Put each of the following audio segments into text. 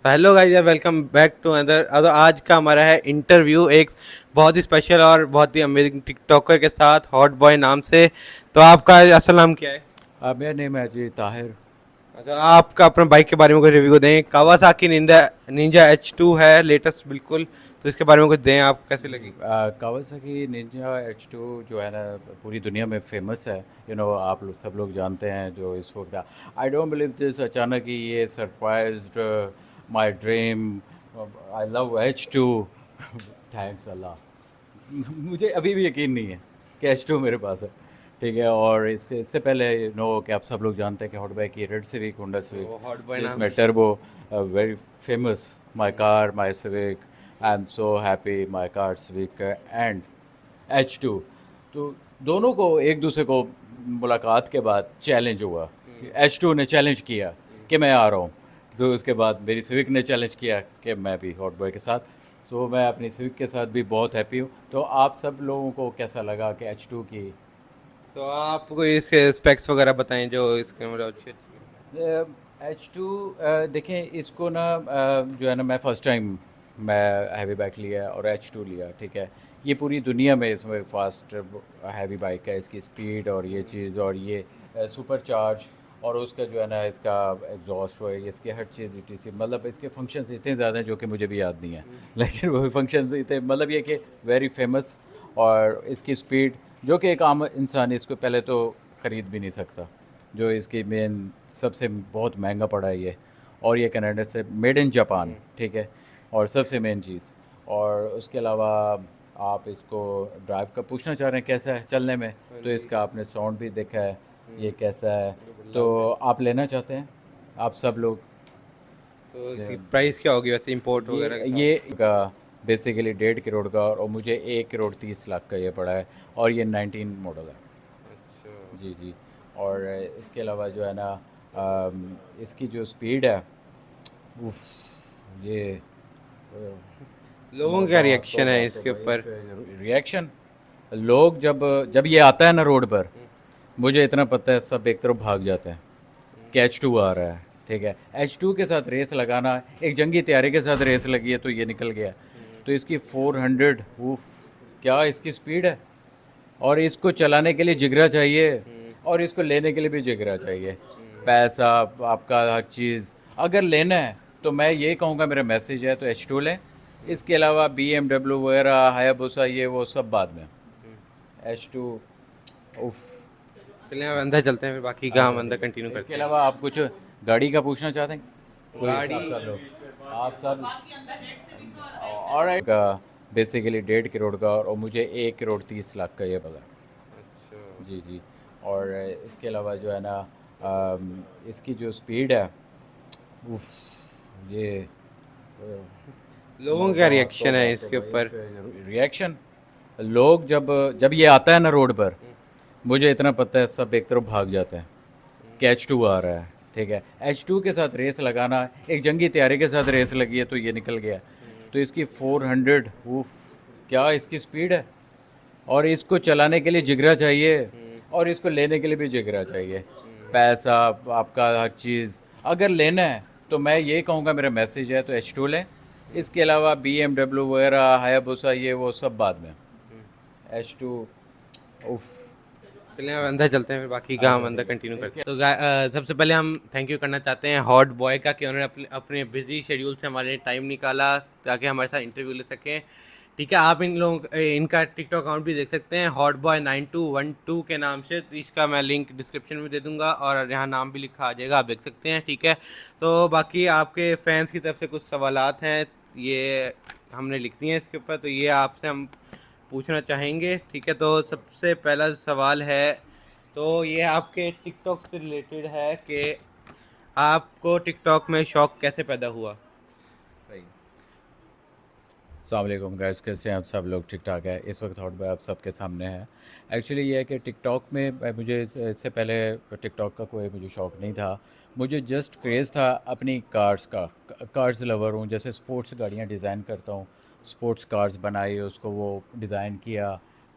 तो hello guys, welcome back to other. आज का हमारा है इंटरव्यू एक बहुत ही स्पेशल और बहुत ही अमेजिंग टिकटॉकर के साथ, हॉट बॉय नाम से। तो आपका असल नाम क्या है? मेरा नेम है जी ताहिर। अच्छा, आपका अपने बाइक के बारे में कुछ रिव्यू दें। कावासाकी निंजा निंजा H2 है लेटेस्ट बिल्कुल, तो इसके बारे में कुछ दें, आप कैसी लगी? कावासाकी निंजा H2 जो है ना पूरी दुनिया में फेमस है। आप लोग सब लोग जानते हैं जो इस वक्त। आई डोंट बिलीव दिस, अचानक ही ये surprised my dream. I love H2। Thanks Allah. मुझे अभी भी यकीन नहीं है कि H2 मेरे पास है। ठीक है, और इससे पहले कि आप सब लोग जानते हैं कि हॉटबैक की रेड सिविक, होंडा सिविक, तो हॉट बॉय नाम जिसमें turbo, very famous, my car, my civic. I am so happy, my car civic and H2। तो दोनों को एक दूसरे को मुलाकात के बाद चैलेंज हुआ कि H2 ने चैलेंज किया कि मैं आ रहा हूँ। तो उसके बाद मेरी सिविक ने चैलेंज किया कि मैं भी हॉट बॉय के साथ। तो मैं अपनी स्विग के साथ भी बहुत हैप्पी हूँ। तो आप सब लोगों को कैसा लगा कि H2 की? तो आप कोई इसके स्पेक्स वगैरह बताएं जो इसके मतलब अच्छी अच्छी H2, देखें इसको ना, जो है ना, मैं फ़र्स्ट टाइम मैं हैवी बाइक लिया और H2 लिया। ठीक है, ये पूरी दुनिया में इसमें फास्ट हैवी बाइक है, इसकी स्पीड और ये चीज़ और ये सुपर चार्ज, और उसका जो है ना इसका एग्जॉस्ट हो, इसकी हर चीज़ इतनी, मतलब इसके फंक्शंस इतने ज़्यादा हैं जो कि मुझे भी याद नहीं है। लेकिन वो फंक्शंस इतने, मतलब ये कि वेरी फेमस। और इसकी स्पीड जो कि एक आम इंसान इसको पहले तो ख़रीद भी नहीं सकता। जो इसकी मेन सबसे बहुत महंगा पड़ा है ये। और ये कनाडा से मेड इन जापान। ठीक है, और सबसे मेन चीज़। और उसके अलावा आप इसको ड्राइव का पूछना चाह रहे हैं कैसा है चलने में, हाँ तो जी। इसका आपने साउंड भी देखा है, ये कैसा है। ये बड़ा तो लाउड है। आप लेना चाहते हैं, आप सब लोग? तो इसकी ये प्राइस क्या होगी वैसे इंपोर्ट वगैरह के साथ? ये का बेसिकली 1.5 करोड़ का, और मुझे 1 करोड़ 30 लाख का ये पड़ा है। और ये 19 मॉडल है। अच्छा। जी जी। और इसके अलावा जो है ना, इसकी जो स्पीड है, उफ, ये लोगों का क्या तौबा रिएक्शन तौबा है इसके तौबा, इस ऊपर? पे रिएक्शन। लोग जब जब ये आता है ना रोड पर, मुझे इतना पता है सब एक तरफ भाग जाते हैं कि H2 आ रहा है। ठीक है, H2 के साथ रेस लगाना, एक जंगी तैयारी के साथ रेस लगी है तो ये निकल गया। तो इसकी 400, उफ, क्या इसकी स्पीड है। और इसको चलाने के लिए जिगरा चाहिए, और इसको लेने के लिए भी जिगरा चाहिए। पैसा, आपका हर चीज़ अगर लेना है, तो मैं ये कहूँगा, मेरा मैसेज है तो H2 लें। इसके अलावा BMW वगैरह, हायाबुसा, ये वो सब बाद में। H2, उफ। चलिए अब अंदर चलते हैं, फिर बाकी का हम अच्छा अंदर ठीक कंटिन्यू है, इसके करते हैं। अलावा आप कुछ गाड़ी का पूछना चाहते हैं? कोई गाड़ी। आप सब लोग, आप सब, और का बेसिकली 1.5 करोड़ का, और मुझे 1 करोड़ 30 लाख का ये पड़ा। अच्छा। जी जी। और इसके अलावा जो है ना, इसकी जो स्पीड है, उफ, ये लोगों का क्या तौबा रिएक्शन तौबा है इसके तौबा, इस ऊपर? पे रिएक्शन। लोग जब जब ये आता है ना रोड पर, मुझे इतना पता है सब एक तरफ भाग जाते हैं कि H2 आ रहा है। ठीक है, H2 के साथ रेस लगाना, एक जंगी तैयारी के साथ रेस लगी है तो ये निकल गया। तो इसकी 400, उफ, क्या इसकी स्पीड है। और इसको चलाने के लिए जिगरा चाहिए, और इसको लेने के लिए भी जिगरा चाहिए। पैसा, आपका हर चीज़ अगर लेना है, तो मैं ये कहूँगा, मेरा मैसेज है तो H2 लें। इसके अलावा BMW वगैरह, हायाबुसा, ये वो सब बाद में। H2, उफ। चलिए अब अंदर चलते हैं, फिर बाकी का हम अच्छा अंदर ठीक कंटिन्यू है, करते इसके हैं। तो सबसे पहले हम थैंक यू करना चाहते हैं हॉट बॉय का कि उन्होंने अपने अपने बिजी शेड्यूल से हमारे लिए टाइम निकाला ताकि हमारे साथ इंटरव्यू ले सकें। ठीक है, आप इन लोगों इनका टिकटॉक अकाउंट भी देख सकते हैं, हॉट बॉय 9212 के नाम से। तो इसका मैं लिंक डिस्क्रिप्शन में दे दूंगा और यहाँ नाम भी लिखा आ जाएगा, आप देख सकते हैं। ठीक है, तो बाकी आपके फैंस की तरफ से कुछ सवालात हैं, ये हमने लिख दिए हैं इसके ऊपर, तो ये आपसे हम पूछना चाहेंगे। ठीक है, तो सबसे पहला सवाल है, तो ये आपके टिकटॉक से रिलेटेड है कि आपको टिकटॉक में शौक कैसे पैदा हुआ? सही। अस्सलाम गाइस, कैसे हैं आप सब लोग? ठीक ठाक है। इस वक्त हॉट बॉय आप सबके सामने है। एक्चुअली ये है कि टिकटॉक में मुझे इससे पहले टिकटॉक का कोई मुझे शौक़ नहीं था। मुझे जस्ट क्रेज़ था अपनी कार्स का। कार्स लवर हूँ, जैसे स्पोर्ट्स गाड़ियाँ डिज़ाइन करता हूँ। स्पोर्ट्स कार्स बनाई, उसको वो डिज़ाइन किया।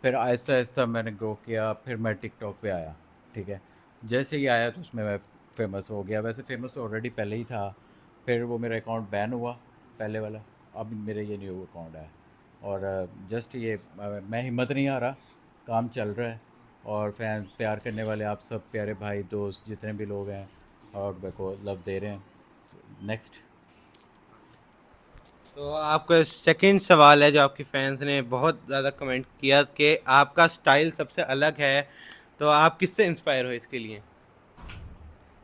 फिर आहिस्ता आहिस्ता मैंने ग्रो किया, फिर मैं टिकटॉक पे आया। ठीक है, जैसे ही आया तो उसमें मैं फेमस हो गया। वैसे फेमस तो ऑलरेडी पहले ही था, फिर वो मेरा अकाउंट बैन हुआ पहले वाला, अब मेरा ये न्यू अकाउंट है। और जस्ट ये मैं हिम्मत नहीं आ रहा, काम चल रहा है। और फैंस, प्यार करने वाले आप सब प्यारे भाई दोस्त जितने भी लोग हैं और मेरे को लव दे रहे हैं। नेक्स्ट। तो आपका सेकंड सवाल है जो आपके फैंस ने बहुत ज़्यादा कमेंट किया कि आपका स्टाइल सबसे अलग है, तो आप किससे इंस्पायर हो इसके लिए?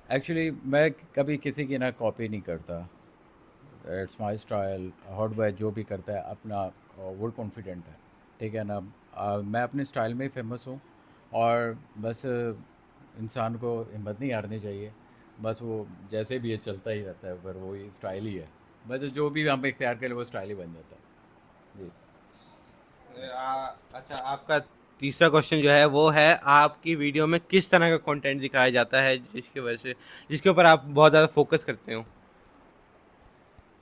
एक्चुअली मैं कभी किसी की ना कॉपी नहीं करता। It's my style. Hot boy जो भी करता है अपना वो कॉन्फिडेंट है, ठीक है ना। मैं अपने स्टाइल में ही फेमस हूँ। और बस इंसान को हिम्मत नहीं हारनी चाहिए। बस वो जैसे भी ये चलता ही रहता है, पर वो ही स्टाइल ही है। बस जो भी हम इख्तियार करें वो स्टाइल ही बन जाता है जी। अच्छा, आपका तीसरा क्वेश्चन जो है वो है, आपकी वीडियो में किस तरह का कंटेंट दिखाया जाता है जिसकी वजह से, जिसके ऊपर आप बहुत ज़्यादा फोकस करते हो?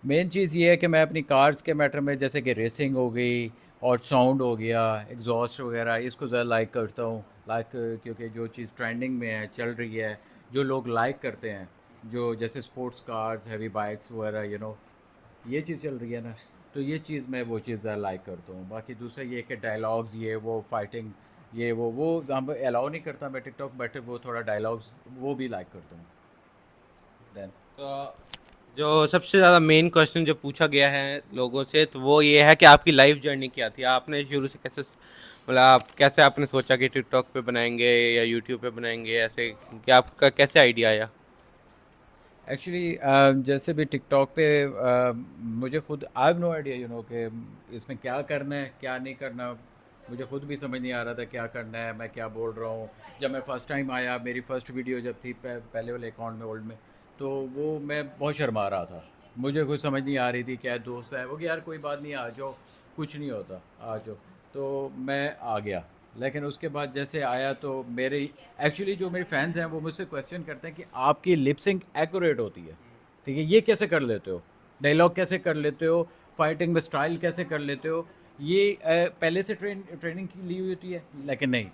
मेन चीज़ ये है कि मैं अपनी कार्स के मैटर में, जैसे कि रेसिंग हो गई और साउंड हो गया, एग्जॉस्ट वगैरह, इसको ज़्यादा लाइक करता हूँ। लाइक क्योंकि जो चीज़ ट्रेंडिंग में है, चल रही है, जो लोग लाइक करते हैं, जो जैसे स्पोर्ट्स कार्स, हैवी बाइक्स वगैरह, ये चीज़ चल रही है ना। तो ये चीज़ मैं वो चीज़ ज़्यादा लाइक करता हूँ। बाकी दूसरा ये कि डायलॉग्स, ये वो फाइटिंग, ये वो हम अलाउ नहीं करता मैं टिकटॉक, बट वो थोड़ा डायलॉग्स वो भी लाइक करता हूँ। देन तो जो सबसे ज़्यादा मेन क्वेश्चन जो पूछा गया है लोगों से, तो वो ये है कि आपकी लाइफ जर्नी क्या थी? आपने शुरू से कैसे, मतलब आप कैसे आपने सोचा कि टिकटॉक पे बनाएंगे या यूट्यूब पे बनाएंगे, ऐसे कि आपका कैसे आइडिया आया? एक्चुअली जैसे भी टिकटॉक पे मुझे खुद आई हैव नो आइडिया कि इसमें क्या करना है क्या नहीं करना। मुझे खुद भी समझ नहीं आ रहा था क्या करना है, मैं क्या बोल रहा हूँ। जब मैं फ़र्स्ट टाइम आया, मेरी फ़र्स्ट वीडियो जब थी पहले वाले अकाउंट में, ओल्ड में, तो वो मैं बहुत शर्मा रहा था। मुझे कुछ समझ नहीं आ रही थी। क्या दोस्त है वो कि यार कोई बात नहीं, आ जाओ, कुछ नहीं होता, आ जाओ। तो मैं आ गया। लेकिन उसके बाद जैसे आया तो मेरे एक्चुअली जो मेरे फैंस हैं वो मुझसे क्वेश्चन करते हैं कि आपकी लिप सिंक एक्यूरेट होती है, ठीक है, ये कैसे कर लेते हो, डायलॉग कैसे कर लेते हो, फाइटिंग में स्टाइल कैसे कर लेते हो। ये पहले से ट्रेनिंग की ली हुई होती है। लेकिन नहीं,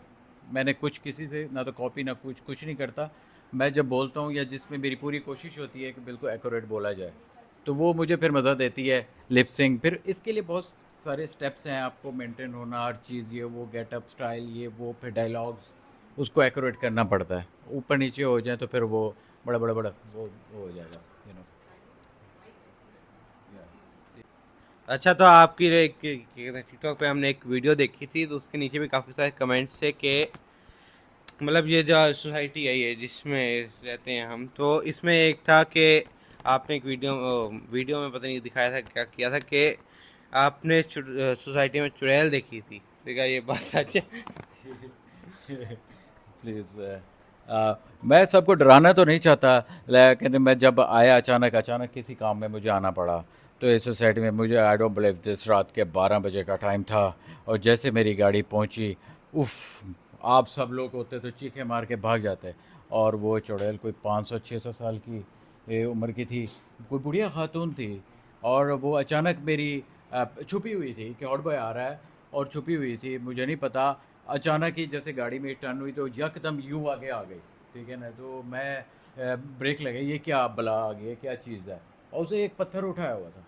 मैंने कुछ किसी से ना तो कॉपी ना कुछ नहीं करता। मैं जब बोलता हूँ या जिसमें मेरी पूरी कोशिश होती है कि बिल्कुल एक्यूरेट बोला जाए, तो वो मुझे फिर मज़ा देती है। लिप सिंक, फिर इसके लिए बहुत सारे स्टेप्स हैं, आपको मेंटेन होना हर चीज़, ये वो गेटअप स्टाइल, ये वो, फिर डायलॉग्स, उसको एक्यूरेट करना पड़ता है। ऊपर नीचे हो जाए तो फिर वो बड़ा वो हो जाएगा यू नो अच्छा, तो आपकी टिकटॉक पे हमने एक वीडियो देखी थी, तो उसके नीचे भी काफ़ी सारे कमेंट्स थे कि मतलब ये जो सोसाइटी है ये जिसमें रहते हैं हम, तो इसमें एक था कि आपने एक वीडियो में पता नहीं दिखाया था क्या किया था कि आपने सोसाइटी में चुड़ैल देखी थी, तो क्या ये बात सच है? प्लीज़। मैं सबको डराना तो नहीं चाहता, लेकिन मैं जब आया अचानक किसी काम में मुझे आना पड़ा। तो इस सोसाइटी में मुझे, आई डोंट बिलीव दिस, रात के 12 बजे का टाइम था। और जैसे मेरी गाड़ी पहुंची, उफ, आप सब लोग होते तो चीखे मार के भाग जाते। और वो चुड़ैल कोई 500-600 साल की उम्र की थी, कोई बुढ़िया खातून थी। और वो अचानक मेरी छुपी हुई थी कि हॉट बॉय आ रहा है, और छुपी हुई थी, मुझे नहीं पता। अचानक ही जैसे गाड़ी में टर्न हुई तो यकदम यूं आगे आ गई, ठीक है ना। तो मैं ब्रेक लगे, ये क्या बला आ गई, ये क्या चीज़ है। और उसे एक पत्थर उठाया हुआ था।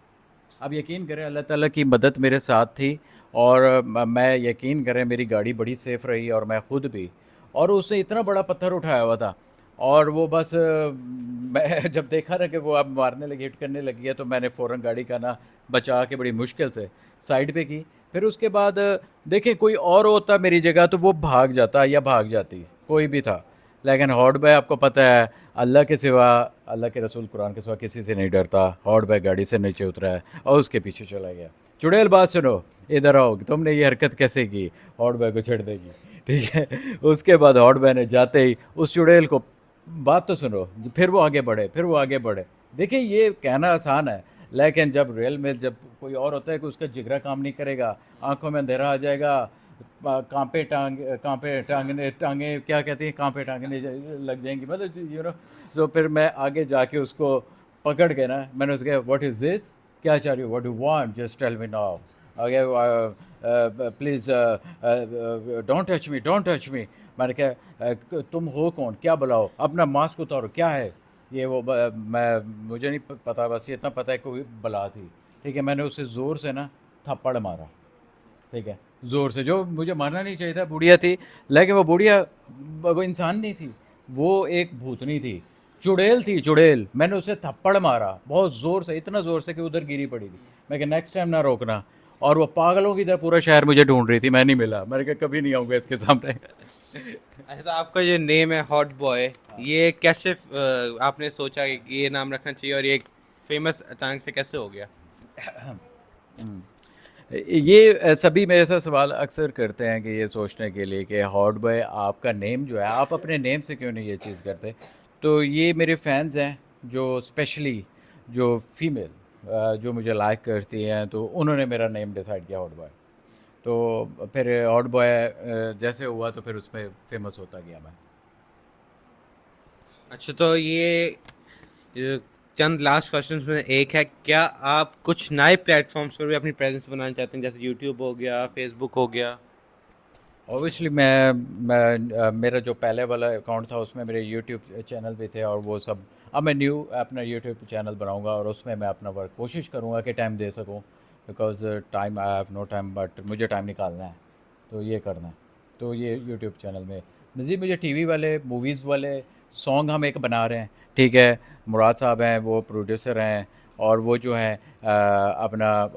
अब यकीन करें अल्लाह ताला की मदद मेरे साथ थी। और मैं यकीन करें मेरी गाड़ी बड़ी सेफ़ रही और मैं खुद भी। और उसने इतना बड़ा पत्थर उठाया हुआ था। और वो बस मैं जब देखा ना कि वो अब मारने लगी, हिट करने लगी है, तो मैंने फ़ौरन गाड़ी का ना बचा के बड़ी मुश्किल से साइड पे की। फिर उसके बाद देखें कोई और होता मेरी जगह तो वो भाग जाता या भाग जाती, कोई भी था। लेकिन हॉट बॉय आपको पता है, अल्लाह के सिवा, अल्लाह के रसूल कुरान के सिवा किसी से नहीं डरता। हॉट बॉय गाड़ी से नीचे उतरा है और उसके पीछे चला गया। चुड़ैल बात सुनो, इधर आओ, तुमने ये हरकत कैसे की, हॉट बॉय को छेड़ देगी, ठीक है। उसके बाद हॉट बॉय ने जाते ही उस चुड़ैल को, बात तो सुनो, फिर वो आगे बढ़े, फिर वो आगे बढ़े। देखिए ये कहना आसान है, लेकिन जब रियल में जब कोई और होता है कि उसका जिगरा काम नहीं करेगा, आंखों में अंधेरा आ जाएगा, कांपे टांगने टांगे क्या कहती हैं, कांपे टांगने लग जाएंगी, मतलब तो फिर मैं आगे जाके उसको पकड़ के ना, मैंने उसके, व्हाट इज़ दिस, क्या चाह रही हो, what you want, just tell me now, आगे, प्लीज़ डोंट टच मी। मैंने कहा तुम हो कौन, क्या बुलाओ, अपना मास्क उतारो, क्या है। ये वो मैं मुझे नहीं पता, बस ये इतना पता है कोई बला थी, ठीक है। मैंने उसे ज़ोर से ना थप्पड़ मारा, ठीक है, ज़ोर से, जो मुझे मारना नहीं चाहिए था। बुढ़िया थी, लेकिन वो बुढ़िया वो इंसान नहीं थी, वो एक भूतनी थी, चुड़ैल थी, चुड़ैल। मैंने उसे थप्पड़ मारा बहुत ज़ोर से, इतना ज़ोर से कि उधर गिरी पड़ी थी। मैं कहा नेक्स्ट टाइम ना रोकना। और वो पागलों की तरह पूरा शहर मुझे ढूंढ रही थी, मैं नहीं मिला। मैंने कहा कभी नहीं आऊँगा इसके सामने। अच्छा, तो आपका जो नेम है हॉट बॉय, ये कैसे आपने सोचा कि ये नाम रखना चाहिए और ये फेमस अचानक से कैसे हो गया? ये सभी मेरे साथ सवाल अक्सर करते हैं कि ये सोचने के लिए कि हॉट बॉय आपका नेम जो है, आप अपने नेम से क्यों नहीं ये चीज़ करते। तो ये मेरे फैंस हैं जो स्पेशली जो फीमेल जो मुझे लाइक करती हैं, तो उन्होंने मेरा नेम डिसाइड किया हॉट बॉय। तो फिर हॉट बॉय जैसे हुआ तो फिर उसमें फेमस होता गया मैं। अच्छा, तो ये चंद लास्ट क्वेश्चंस में एक है, क्या आप कुछ नए प्लेटफॉर्म्स पर भी अपनी प्रेजेंस बनाना चाहते हैं, जैसे यूट्यूब हो गया, फेसबुक हो गया? ऑब्वियसली मैं मेरा जो पहले वाला अकाउंट था उसमें मेरे यूट्यूब चैनल भी थे और वो सब। अब मैं न्यू अपना यूट्यूब चैनल बनाऊंगा और उसमें मैं अपना वर्क कोशिश करूंगा कि टाइम दे सकूं, because time I have no time, but मुझे टाइम निकालना है, तो ये करना है। तो ये यूट्यूब चैनल में मज़ीद मुझे टीवी वाले, मूवीज़ वाले सॉन्ग हम एक बना रहे हैं, ठीक है। मुराद साहब हैं, वो प्रोड्यूसर हैं, और वो जो हैं अपना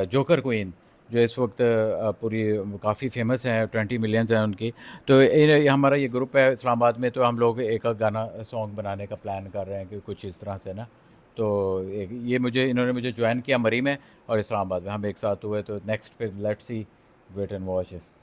जोकर क्वीन, जो इस वक्त पूरी काफ़ी फेमस हैं, 20 मिलियंस हैं उनकी। तो हमारा ये ग्रुप है इस्लामाबाद में, तो हम लोग एक गाना सॉन्ग बनाने का प्लान कर रहे हैं कि कुछ इस तरह से ना। तो ये मुझे इन्होंने मुझे ज्वाइन किया मरी में और इस्लामाबाद में, हम एक साथ हुए। तो नेक्स्ट फिर let's see, wait and watch.